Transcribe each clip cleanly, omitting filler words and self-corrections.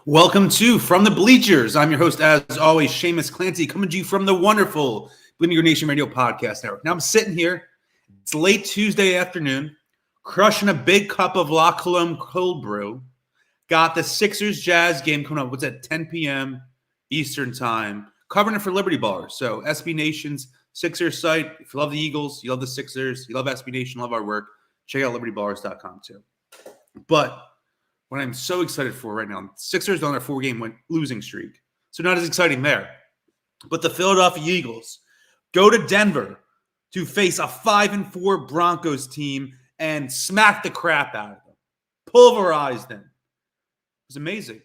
Welcome to From the Bleachers. I'm your host, as always, Shamus Clancy, coming to you from the wonderful Bleeding Nation Radio Podcast Network. Now I'm sitting here. It's late Tuesday afternoon, crushing a big cup of La Colombe cold brew. Got the Sixers Jazz game coming up. What's that? 10 p.m. Eastern time. Covering it for Liberty Ballers. So SB Nation's Sixers site. If you love the Eagles, you love the Sixers, you love SB Nation, love our work, check out libertyballers.com too. But what I'm so excited for right now, Sixers on their 4-game losing streak. So not as exciting there. But the Philadelphia Eagles go to Denver to face a 5-4 Broncos team and smack the crap out of them. Pulverize them. It was amazing.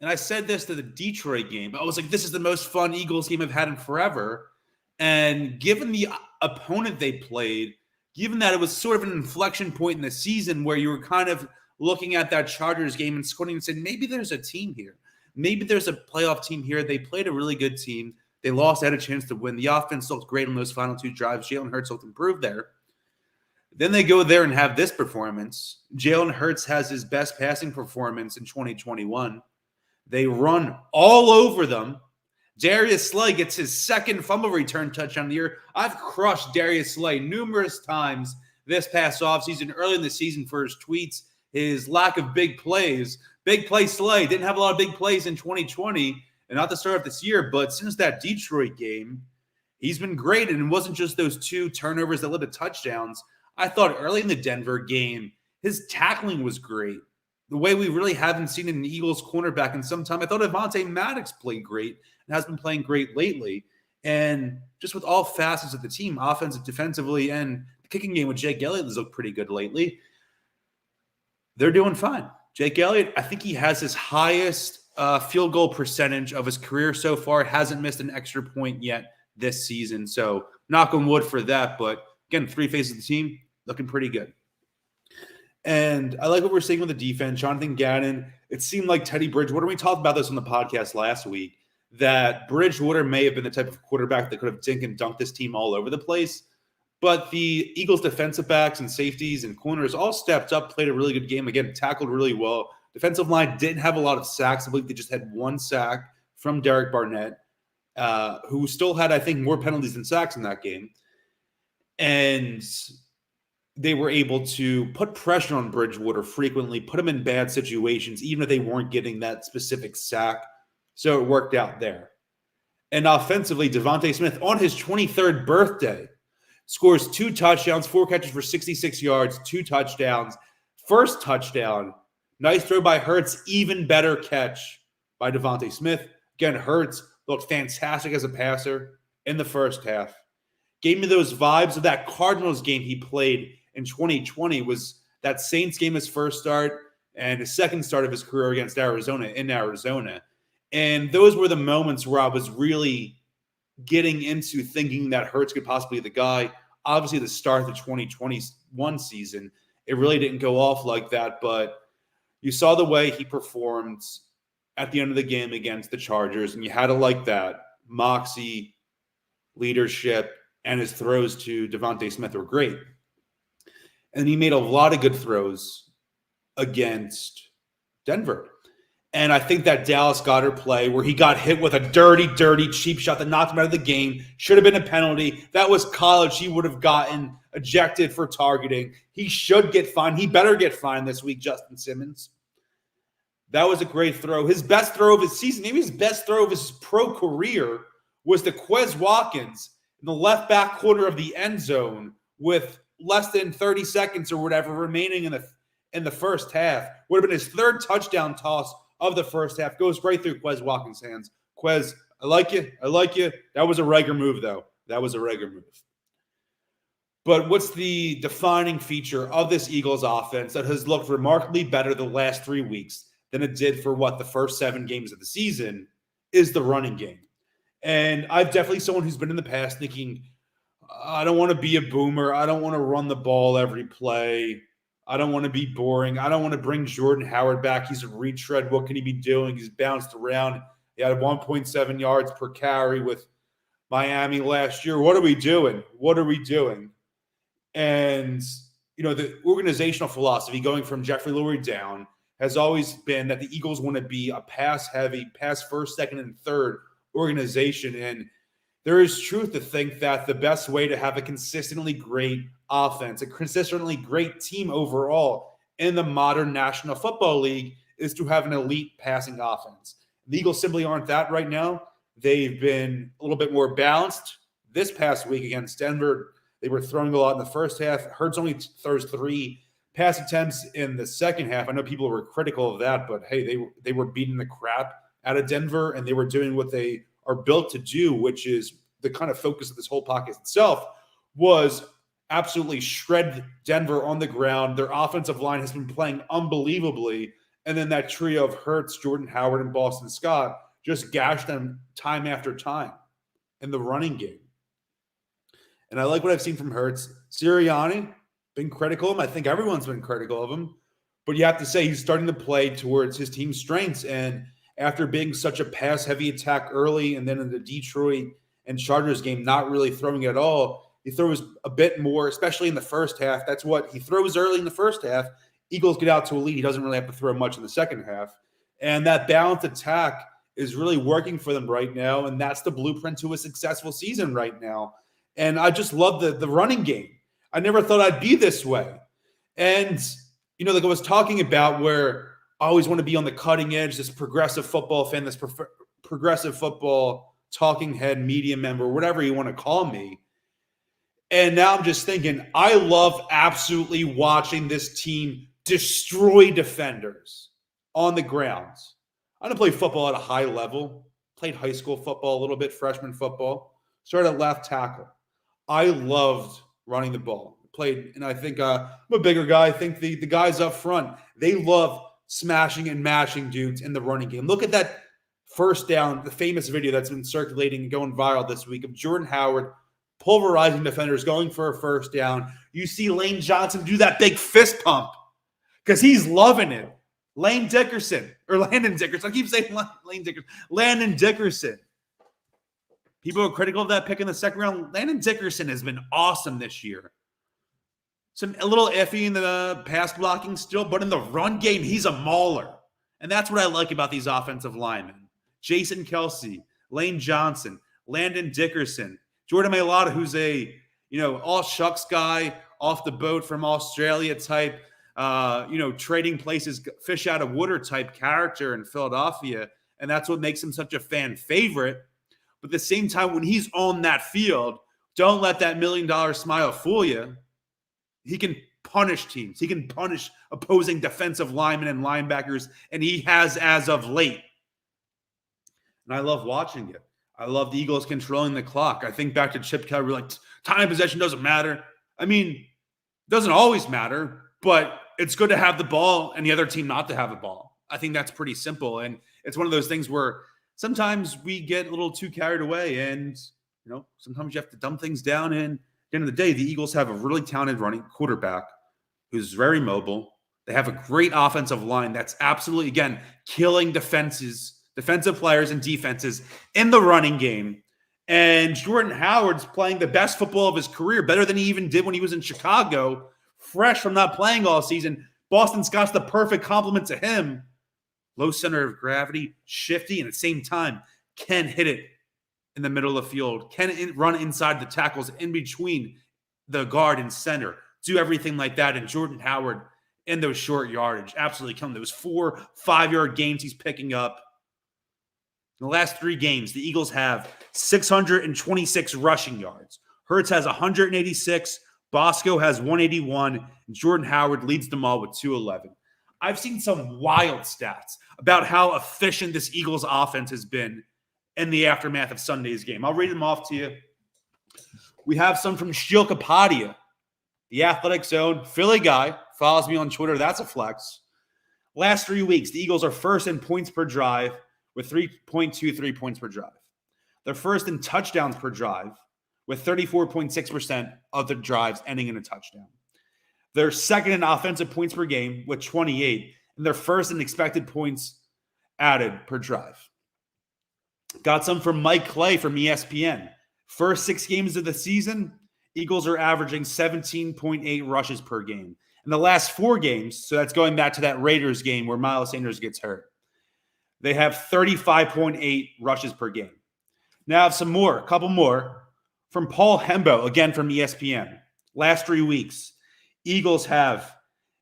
And I said this to the Detroit game. I was like, this is the most fun Eagles game I've had in forever. And given the opponent they played, given that it was sort of an inflection point in the season where you were kind of looking at that Chargers game and squinting and saying, maybe there's a team here. Maybe there's a playoff team here. They played a really good team. They lost, had a chance to win. The offense looked great on those final 2 drives. Jalen Hurts looked improved there. Then they go there and have this performance. Jalen Hurts has his best passing performance in 2021. They run all over them. Darius Slay gets his second fumble return touchdown of the year. I've crushed Darius Slay numerous times this past offseason, early in the season for his tweets, his lack of big plays. Big play Slay. Didn't have a lot of big plays in 2020 and not the start of this year, but since that Detroit game, he's been great. And it wasn't just those 2 turnovers that led to touchdowns. I thought early in the Denver game, his tackling was great. The way we really haven't seen an Eagles cornerback in some time. I thought Avonte Maddox played great and has been playing great lately. And just with all facets of the team, offensive, defensively, and the kicking game with Jake Elliott has looked pretty good lately. They're doing fine. Jake Elliott, I think he has his highest field goal percentage of his career so far. Hasn't missed an extra point yet this season. So knock on wood for that. But again, 3 faces of the team looking pretty good. And I like what we're seeing with the defense. Jonathan Gannon, it seemed like Teddy Bridgewater, we talked about this on the podcast last week, that Bridgewater may have been the type of quarterback that could have dink and dunked this team all over the place. But the Eagles defensive backs and safeties and corners all stepped up, played a really good game. Again, tackled really well. Defensive line didn't have a lot of sacks. I believe they just had 1 sack from Derek Barnett, who still had, I think, more penalties than sacks in that game. And they were able to put pressure on Bridgewater frequently, put him in bad situations, even if they weren't getting that specific sack. So it worked out there. And offensively, Devontae Smith, on his 23rd birthday, scores 2 touchdowns, 4 catches for 66 yards, 2 touchdowns. First touchdown, nice throw by Hurts, even better catch by Devontae Smith. Again, Hurts looked fantastic as a passer in the first half. Gave me those vibes of that Cardinals game he played in 2020, was that Saints game his first start and his second start of his career against Arizona in Arizona. And those were the moments where I was really getting into thinking that Hurts could possibly be the guy. Obviously, the start of the 2021 season, it really didn't go off like that, but you saw the way he performed at the end of the game against the Chargers, and you had to like that. Moxie, leadership, and his throws to Devontae Smith were great. And he made a lot of good throws against Denver. And I think that Dallas Goedert play where he got hit with a dirty, cheap shot that knocked him out of the game should have been a penalty. That was college. He would have gotten ejected for targeting. He should get fined. He better get fined this week, Justin Simmons. That was a great throw. His best throw of his season, maybe his best throw of his pro career, was to Quez Watkins in the left back corner of the end zone with less than 30 seconds or whatever remaining in the first half. Would have been his 3rd touchdown toss of the first half. Goes right through Quez Watkins' hands. Quez, I like you. That was a Rager move, though. That was a Rager move. But what's the defining feature of this Eagles offense that has looked remarkably better the last 3 weeks than it did for the first 7 games of the season is the running game. And I've definitely someone who's been in the past thinking, I don't want to be a boomer. I don't want to run the ball every play. I don't want to be boring. I don't want to bring Jordan Howard back. He's a retread. What can he be doing? He's bounced around. He had 1.7 yards per carry with Miami last year. What are we doing? And, the organizational philosophy going from Jeffrey Lurie down has always been that the Eagles want to be a pass-heavy, pass first, second, and third organization. And there is truth to think that the best way to have a consistently great offense, a consistently great team overall in the modern National Football League is to have an elite passing offense. The Eagles simply aren't that right now. They've been a little bit more balanced. This past week against Denver, they were throwing a lot in the first half. Hurts only throws 3 pass attempts in the second half. I know people were critical of that, but hey, they were beating the crap out of Denver, and they were doing what they are built to do, which is the kind of focus of this whole podcast itself was absolutely shred Denver on the ground. Their offensive line has been playing unbelievably, and then that trio of Hurts, Jordan Howard, and Boston Scott just gashed them time after time in the running game. And I like what I've seen from Hurts. Sirianni, been critical of him. I think everyone's been critical of him. But you have to say he's starting to play towards his team's strengths. And after being such a pass-heavy attack early and then in the Detroit and Chargers game, not really throwing it at all, he throws a bit more, especially in the first half. That's what he throws early in the first half. Eagles get out to a lead. He doesn't really have to throw much in the second half. And that balanced attack is really working for them right now. And that's the blueprint to a successful season right now. And I just love the running game. I never thought I'd be this way. And, like I was talking about where I always want to be on the cutting edge, this progressive football fan, this progressive football talking head, media member, whatever you want to call me. And now I'm just thinking, I love absolutely watching this team destroy defenders on the grounds. I don't play football at a high level. Played high school football a little bit, freshman football. Started at left tackle. I loved running the ball. Played, and I think I'm a bigger guy. I think the guys up front, they love smashing and mashing dudes in the running game. Look at that first down, the famous video that's been circulating and going viral this week of Jordan Howard pulverizing defenders, going for a first down. You see Lane Johnson do that big fist pump because he's loving it. Landon Dickerson. I keep saying Lane Dickerson. Landon Dickerson. People are critical of that pick in the second round. Landon Dickerson has been awesome this year. A little iffy in the pass blocking still, but in the run game, he's a mauler. And that's what I like about these offensive linemen. Jason Kelsey, Lane Johnson, Landon Dickerson, Jordan Mailata, who's a all shucks guy off the boat from Australia type, trading places, fish out of water type character in Philadelphia. And that's what makes him such a fan favorite. But at the same time, when he's on that field, don't let that $1 million smile fool you. He can punish teams. He can punish opposing defensive linemen and linebackers, and he has as of late. And I love watching it. I love the Eagles controlling the clock. I think back to Chip Kelly, we're like, time of possession doesn't matter. I mean, it doesn't always matter, but it's good to have the ball and the other team not to have the ball. I think that's pretty simple. And it's one of those things where sometimes we get a little too carried away, and sometimes you have to dumb things down. And at the end of the day, the Eagles have a really talented running quarterback who's very mobile. They have a great offensive line that's absolutely, again, killing defensive players and defenses in the running game. And Jordan Howard's playing the best football of his career, better than he even did when he was in Chicago, fresh from not playing all season. Boston Scott's the perfect complement to him. Low center of gravity, shifty, and at the same time can hit it in the middle of the field, can run inside the tackles in between the guard and center, do everything like that. And Jordan Howard in those short yardage, absolutely killing those 4-5-yard gains he's picking up. In the last 3 games, the Eagles have 626 rushing yards. Hurts has 186, Bosco has 181, and Jordan Howard leads them all with 211. I've seen some wild stats about how efficient this Eagles offense has been in the aftermath of Sunday's game. I'll read them off to you. We have some from Sheil Kapadia, the Athletic Zone, Philly guy, follows me on Twitter. That's a flex. Last 3 weeks, the Eagles are first in points per drive with 3.23 points per drive. They're first in touchdowns per drive with 34.6% of the drives ending in a touchdown. They're second in offensive points per game with 28, and they're first in expected points added per drive. Got some from Mike Clay from ESPN. First 6 games of the season, Eagles are averaging 17.8 rushes per game. In the last 4 games, so that's going back to that Raiders game where Miles Sanders gets hurt, they have 35.8 rushes per game. Now I have a couple more from Paul Hembo, again from ESPN. Last 3 weeks, Eagles have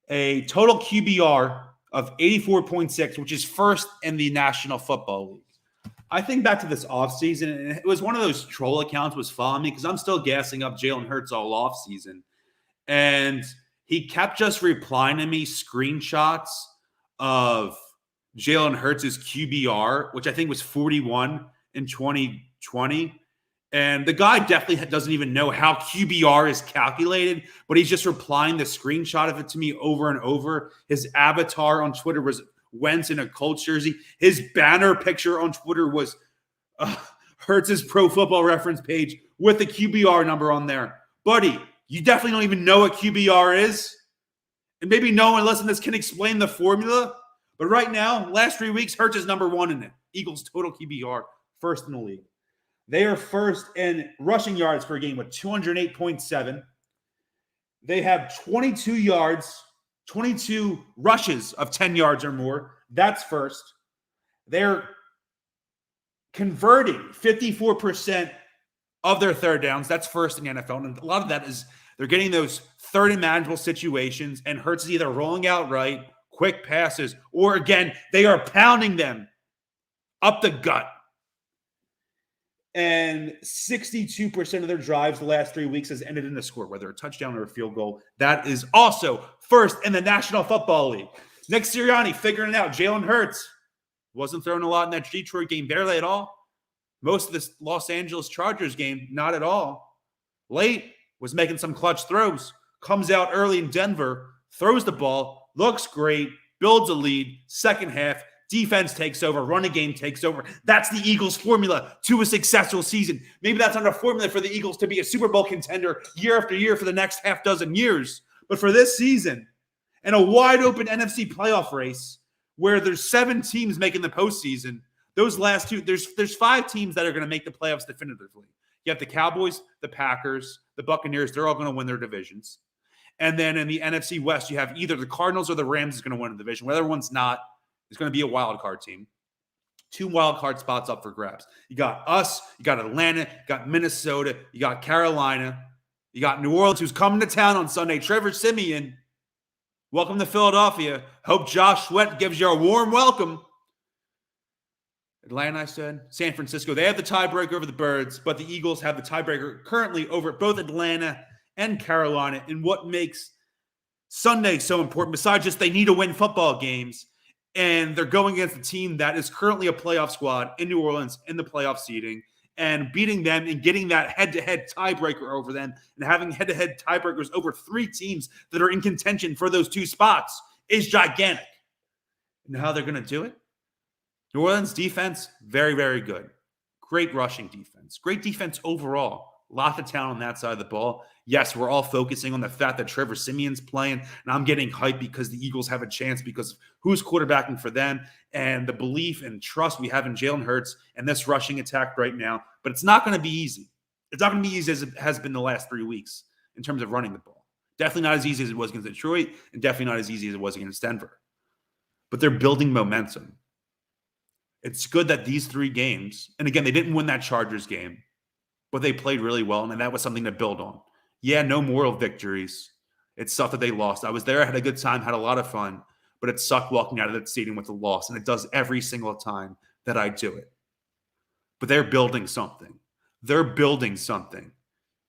a total QBR of 84.6, which is first in the National Football League. I think back to this offseason, and it was one of those troll accounts was following me because I'm still gassing up Jalen Hurts all offseason. And he kept just replying to me screenshots of Jalen Hurts' QBR, which I think was 41 in 2020. And the guy definitely doesn't even know how QBR is calculated, but he's just replying the screenshot of it to me over and over. His avatar on Twitter was Wentz in a Colts jersey. His banner picture on Twitter was Hurts' Pro Football Reference page with the QBR number on there. Buddy, you definitely don't even know what QBR is. And maybe no one listening to this can explain the formula. But right now, last 3 weeks, Hurts is number 1 in it. Eagles total QBR, first in the league. They are first in rushing yards per game with 208.7. They have 22 rushes of 10 yards or more. That's first. They're converting 54% of their third downs. That's first in the NFL. And a lot of that is they're getting those third and manageable situations, and Hurts is either rolling out right, quick passes, or again, they are pounding them up the gut. And 62% of their drives the last 3 weeks has ended in a score, whether a touchdown or a field goal. That is also first in the National Football League. Nick Sirianni figuring it out. Jalen Hurts wasn't throwing a lot in that Detroit game, barely at all. Most of this Los Angeles Chargers game, not at all. Late was making some clutch throws. Comes out early in Denver, throws the ball, looks great, builds a lead, second half. Defense takes over. Running game takes over. That's the Eagles' formula to a successful season. Maybe that's not a formula for the Eagles to be a Super Bowl contender year after year for the next half dozen years. But for this season, and a wide-open NFC playoff race where there's 7 teams making the postseason, those last 2, there's 5 teams that are going to make the playoffs definitively. You have the Cowboys, the Packers, the Buccaneers. They're all going to win their divisions. And then in the NFC West, you have either the Cardinals or the Rams is going to win the division. Whether one's not, it's going to be a wild card team. 2 wild card spots up for grabs. You got us, you got Atlanta, you got Minnesota, you got Carolina, you got New Orleans, who's coming to town on Sunday. Trevor Siemian, welcome to Philadelphia. Hope Josh Sweat gives you a warm welcome. Atlanta, I said. San Francisco, they have the tiebreaker over the Birds, but the Eagles have the tiebreaker currently over both Atlanta and Carolina. And what makes Sunday so important, besides just they need to win football games, and they're going against a team that is currently a playoff squad in New Orleans in the playoff seeding, and beating them and getting that head-to-head tiebreaker over them and having head-to-head tiebreakers over 3 teams that are in contention for those 2 spots is gigantic. And how they're going to do it? New Orleans defense, very, very good. Great rushing defense. Great defense overall. Lots of talent on that side of the ball. Yes, we're all focusing on the fact that Trevor Siemian's playing, and I'm getting hyped because the Eagles have a chance because of who's quarterbacking for them and the belief and trust we have in Jalen Hurts and this rushing attack right now. But it's not going to be easy. It's not going to be easy as it has been the last 3 weeks in terms of running the ball. Definitely not as easy as it was against Detroit, and definitely not as easy as it was against Denver. But they're building momentum. It's good that these 3 games, and again, they didn't win that Chargers game, but they played really well, and that was something to build on. Yeah, no moral victories. It sucked that they lost. I was there, I had a good time, had a lot of fun, but it sucked walking out of that stadium with a loss, and it does every single time that I do it. But they're building something. They're building something.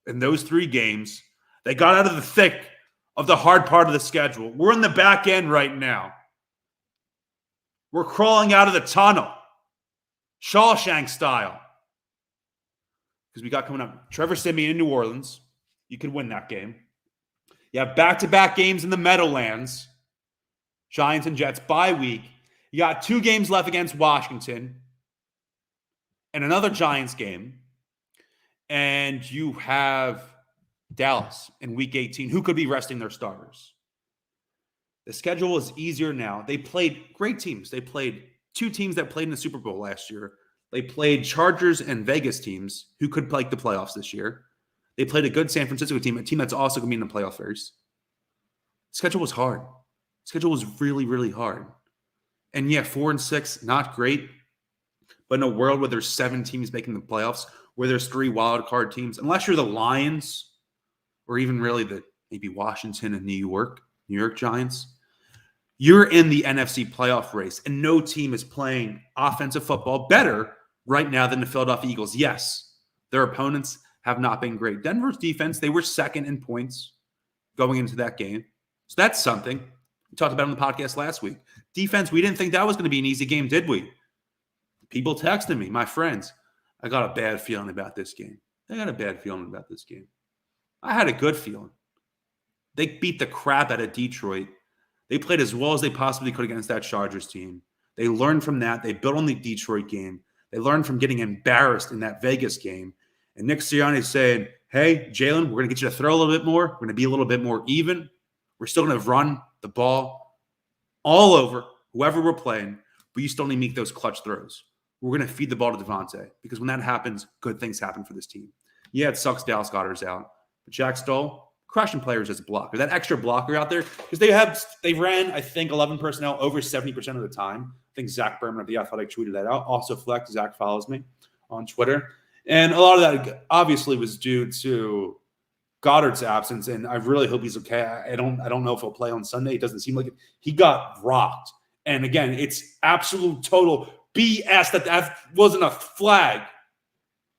In those 3 games, they got out of the thick of the hard part of the schedule. We're in the back end right now. We're crawling out of the tunnel, Shawshank style. Because we got coming up Trevor Siemian in New Orleans. You could win that game. You have back-to-back games in the Meadowlands. Giants and Jets bye week. You got 2 games left against Washington and another Giants game. And you have Dallas in week 18, who could be resting their starters. The schedule is easier now. They played great teams. They played 2 teams that played in the Super Bowl last year. They played Chargers and Vegas teams who could play the playoffs this year. They played a good San Francisco team, a team that's also going to be in the playoff race. Schedule was hard. Schedule was really, really hard. And yeah, 4-6, not great. But in a world where there's 7 teams making the playoffs, where there's 3 wild card teams, unless you're the Lions or even really maybe Washington and New York Giants, you're in the NFC playoff race, and no team is playing offensive football better right now than the Philadelphia Eagles. Yes, their opponents have not been great. Denver's defense, they were second in points going into that game. So that's something. We talked about it on the podcast last week. Defense, we didn't think that was going to be an easy game, did we? People texted me, my friends, I got a bad feeling about this game. I got a bad feeling about this game. I had a good feeling. They beat the crap out of Detroit. They played as well as they possibly could against that Chargers team. They learned from that. They built on the Detroit game. They learned from getting embarrassed in that Vegas game. And Nick Sirianni said, hey, Jalen, we're going to get you to throw a little bit more. We're going to be a little bit more even. We're still going to run the ball all over whoever we're playing, but you still need to make those clutch throws. We're going to feed the ball to Devontae because when that happens, good things happen for this team. Yeah, it sucks Dallas Goedert's out. But Jack Stoll, crushing players as a blocker. That extra blocker out there, because they ran, I think, 11 personnel over 70% of the time. I think Zach Berman of The Athletic tweeted that out. Also, Flex, Zach follows me on Twitter. And a lot of that obviously was due to Goddard's absence, and I really hope he's okay. I don't know if he'll play on Sunday. It doesn't seem like it. He got rocked. And again, it's absolute total BS that wasn't a flag.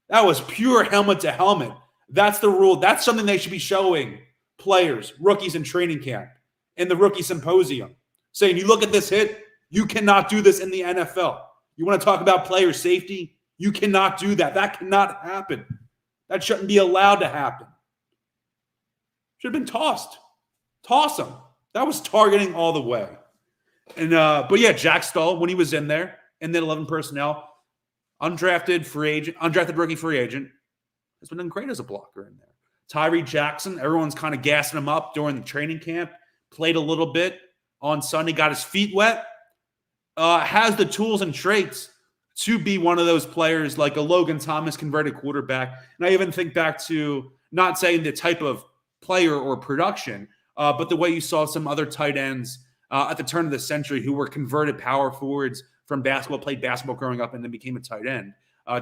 That was pure helmet to helmet. That's the rule. That's something they should be showing players, rookies in training camp, in the rookie symposium, saying, you look at this hit, you cannot do this in the NFL. You want to talk about player safety? You cannot do that. That cannot happen. That shouldn't be allowed to happen. Should have been tossed. Toss him. That was targeting all the way. And but yeah, Jack Stoll, when he was in there, and then 11 personnel, undrafted rookie free agent, has been doing great as a blocker in there. Tyree Jackson, everyone's kind of gassing him up during the training camp, played a little bit on Sunday, got his feet wet, has the tools and traits to be one of those players like a Logan Thomas converted quarterback. And I even think back to, not saying the type of player or production, but the way you saw some other tight ends at the turn of the century who were converted power forwards from basketball, played basketball growing up, and then became a tight end.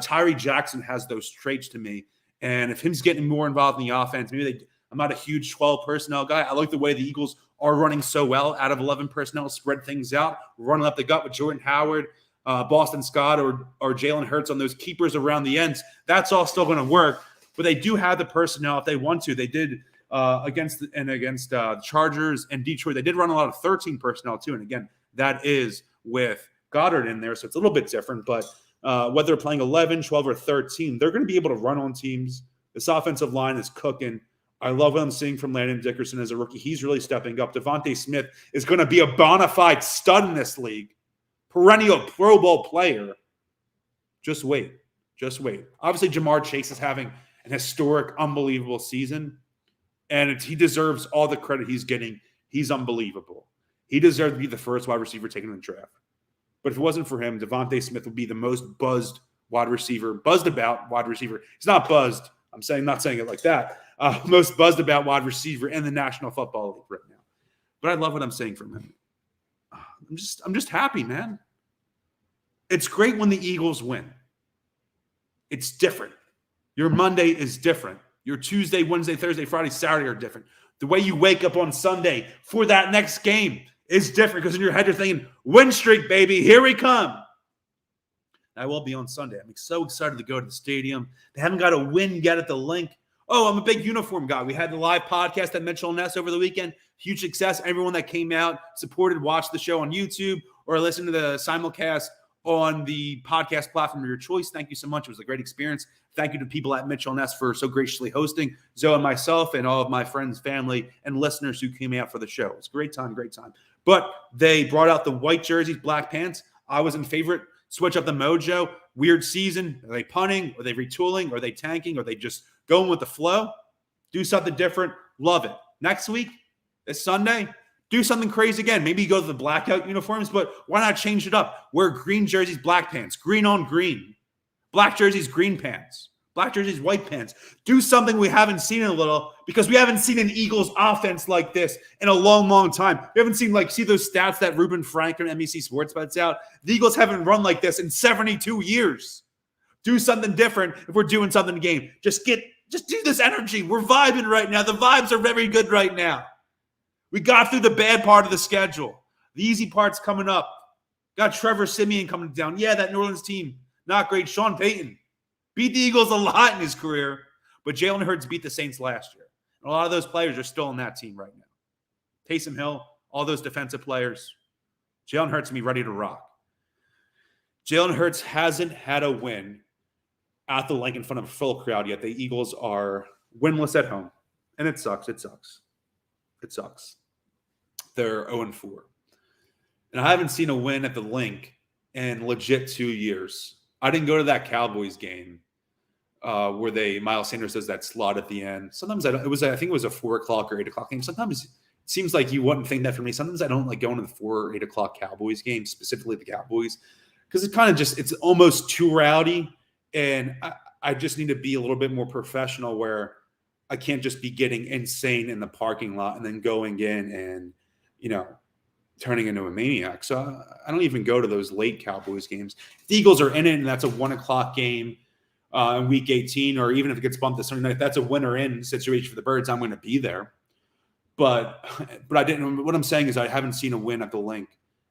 Tyree Jackson has those traits to me. And if he's getting more involved in the offense, I'm not a huge 12 personnel guy. I like the way the Eagles are running so well out of 11 personnel, spread things out, running up the gut with Jordan Howard, Boston Scott, or Jalen Hurts on those keepers around the ends. That's all still going to work. But they do have the personnel if they want to. They did against Chargers and Detroit. They did run a lot of 13 personnel too. And again, that is with Goddard in there. So it's a little bit different. But whether they're playing 11, 12, or 13, they're going to be able to run on teams. This offensive line is cooking. I love what I'm seeing from Landon Dickerson as a rookie. He's really stepping up. Devontae Smith is going to be a bona fide stud in this league. Perennial Pro Bowl player. Just wait. Just wait. Obviously, Jamar Chase is having an historic, unbelievable season. And he deserves all the credit he's getting. He's unbelievable. He deserves to be the first wide receiver taken in the draft. But if it wasn't for him, Devontae Smith would be the most buzzed about wide receiver. He's not buzzed. Not saying it like that. Most buzzed about wide receiver in the National Football League right now. But I love what I'm saying from him. I'm just happy, man. It's great when the Eagles win. It's different. Your Monday is different. Your Tuesday, Wednesday, Thursday, Friday, Saturday are different. The way you wake up on Sunday for that next game is different because in your head you're thinking, win streak, baby, here we come. I will be on Sunday. I'm so excited to go to the stadium. They haven't got a win yet at the Link. Oh, I'm a big uniform guy. We had the live podcast at Mitchell & Ness over the weekend. Huge success. Everyone that came out, supported, watched the show on YouTube or listened to the simulcast on the podcast platform of your choice. Thank you so much. It was a great experience. Thank you to people at Mitchell & Ness for so graciously hosting Zoe and myself and all of my friends, family, and listeners who came out for the show. It was a great time, great time. But they brought out the white jerseys, black pants. I was in favorite. Switch up the mojo. Weird season. Are they punting? Are they retooling? Are they tanking? Are they just going with the flow? Do something different. Love it. Next week, this Sunday, do something crazy again. Maybe you go to the blackout uniforms, but why not change it up? Wear green jerseys, black pants. Green on green. Black jerseys, green pants. Black jerseys, white pants. Do something we haven't seen in a little, because we haven't seen an Eagles offense like this in a long, long time. We haven't seen, see those stats that Ruben Frank and NBC Sports puts out? The Eagles haven't run like this in 72 years. Do something different if we're doing something in the game. Just do this energy. We're vibing right now. The vibes are very good right now. We got through the bad part of the schedule. The easy part's coming up. Got Trevor Siemian coming down. Yeah, that New Orleans team, not great. Sean Payton beat the Eagles a lot in his career, but Jalen Hurts beat the Saints last year. And a lot of those players are still on that team right now. Taysom Hill, all those defensive players. Jalen Hurts will be ready to rock. Jalen Hurts hasn't had a win at the Link in front of a full crowd yet. The Eagles are winless at home, and it sucks. It sucks. It sucks. They're 0-4. And I haven't seen a win at the Link in legit 2 years. I didn't go to that Cowboys game where Miles Sanders does that slot at the end. Sometimes I think it was a 4 o'clock or 8 o'clock game. Sometimes it seems like you wouldn't think that for me. Sometimes I don't like going to the 4 or 8 o'clock Cowboys game, specifically the Cowboys, because it kind of it's almost too rowdy. And I just need to be a little bit more professional, where I can't just be getting insane in the parking lot and then going in and, turning into a maniac. So I don't even go to those late Cowboys games. If the Eagles are in it and that's a 1 o'clock game in week 18, or even if it gets bumped to Sunday night, if that's a winner in situation for the Birds, I'm going to be there. But I didn't. What I'm saying is I haven't seen a win at the Link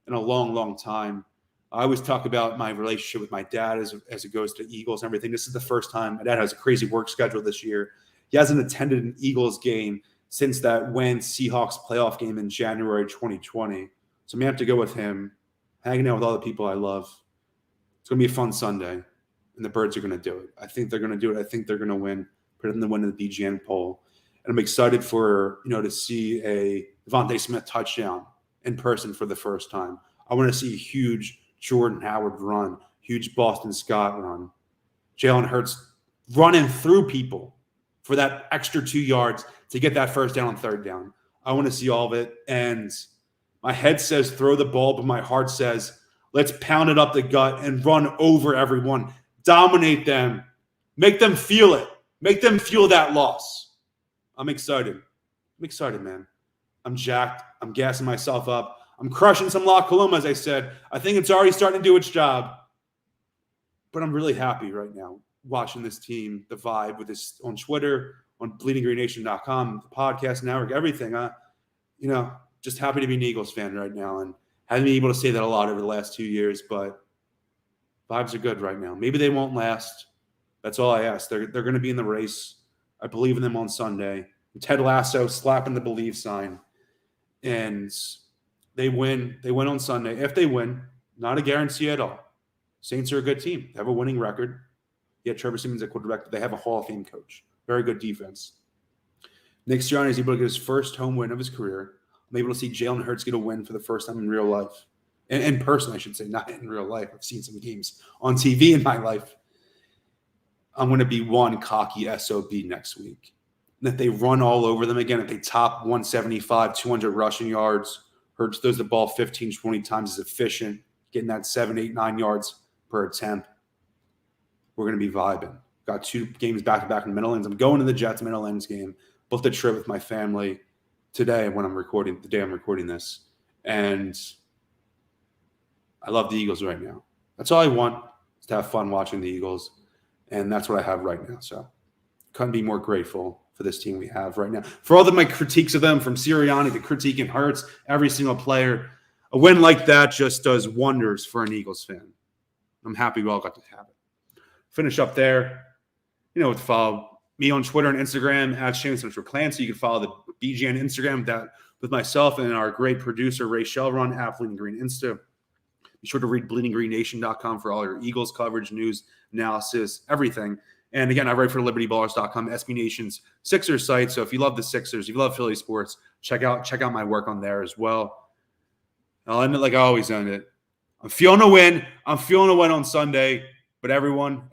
in a long, long time. I always talk about my relationship with my dad as it goes to Eagles and everything. This is the first time. My dad has a crazy work schedule this year. He hasn't attended an Eagles game since that Seahawks playoff game in January 2020. So I'm going to have to go with him, hanging out with all the people I love. It's going to be a fun Sunday, and the Birds are going to do it. I think they're going to do it. I think they're going to win, put it in the win of the BGN poll. And I'm excited for, to see a Devontae Smith touchdown in person for the first time. I want to see a huge Jordan Howard run, huge Boston Scott run. Jalen Hurts running through people for that extra 2 yards to get that first down on third down. I want to see all of it. And my head says throw the ball, but my heart says let's pound it up the gut and run over everyone. Dominate them. Make them feel it. Make them feel that loss. I'm excited. I'm excited, man. I'm jacked. I'm gassing myself up. I'm crushing some La Coloma, as I said. I think it's already starting to do its job. But I'm really happy right now watching this team, the vibe with this on Twitter, on bleedinggreennation.com, the podcast network, everything. Just happy to be an Eagles fan right now, and haven't been able to say that a lot over the last 2 years, but vibes are good right now. Maybe they won't last. That's all I ask. They're going to be in the race. I believe in them on Sunday. Ted Lasso slapping the believe sign, and they win. They win on Sunday. If they win, not a guarantee at all. Saints are a good team. They have a winning record. Yet Trevor Siemian's a quarterback. They have a Hall of Fame coach. Very good defense. Nick Sirianni is able to get his first home win of his career. I'm able to see Jalen Hurts get a win for the first time in real life. In person, I should say, not in real life. I've seen some games on TV in my life. I'm going to be one cocky SOB next week. And if they run all over them again, if they top 175, 200 rushing yards, Hurts throws the ball 15, 20 times, is efficient, getting that 7, 8, 9 yards per attempt, we're going to be vibing. Got 2 games back-to-back in the Middlelands. I'm going to the Jets Middlelands game. Booked a trip with my family today the day I'm recording this. And I love the Eagles right now. That's all I want, is to have fun watching the Eagles. And that's what I have right now. So couldn't be more grateful for this team we have right now. For all of my critiques of them, from Sirianni to critiquing Hurts, every single player, a win like that just does wonders for an Eagles fan. I'm happy we all got to have it. Finish up there. To follow me on Twitter and Instagram at Shamus Clancy. You can follow the BGN Instagram with myself and our great producer, Ray Shelron, at Bleeding Green Insta. Be sure to read bleedinggreennation.com for all your Eagles coverage, news, analysis, everything. And again, I write for LibertyBallers.com, SB Nation's Sixers site. So if you love the Sixers, if you love Philly sports, check out my work on there as well. I'll end it like I always end it. I'm feeling a win. I'm feeling a win on Sunday. But everyone,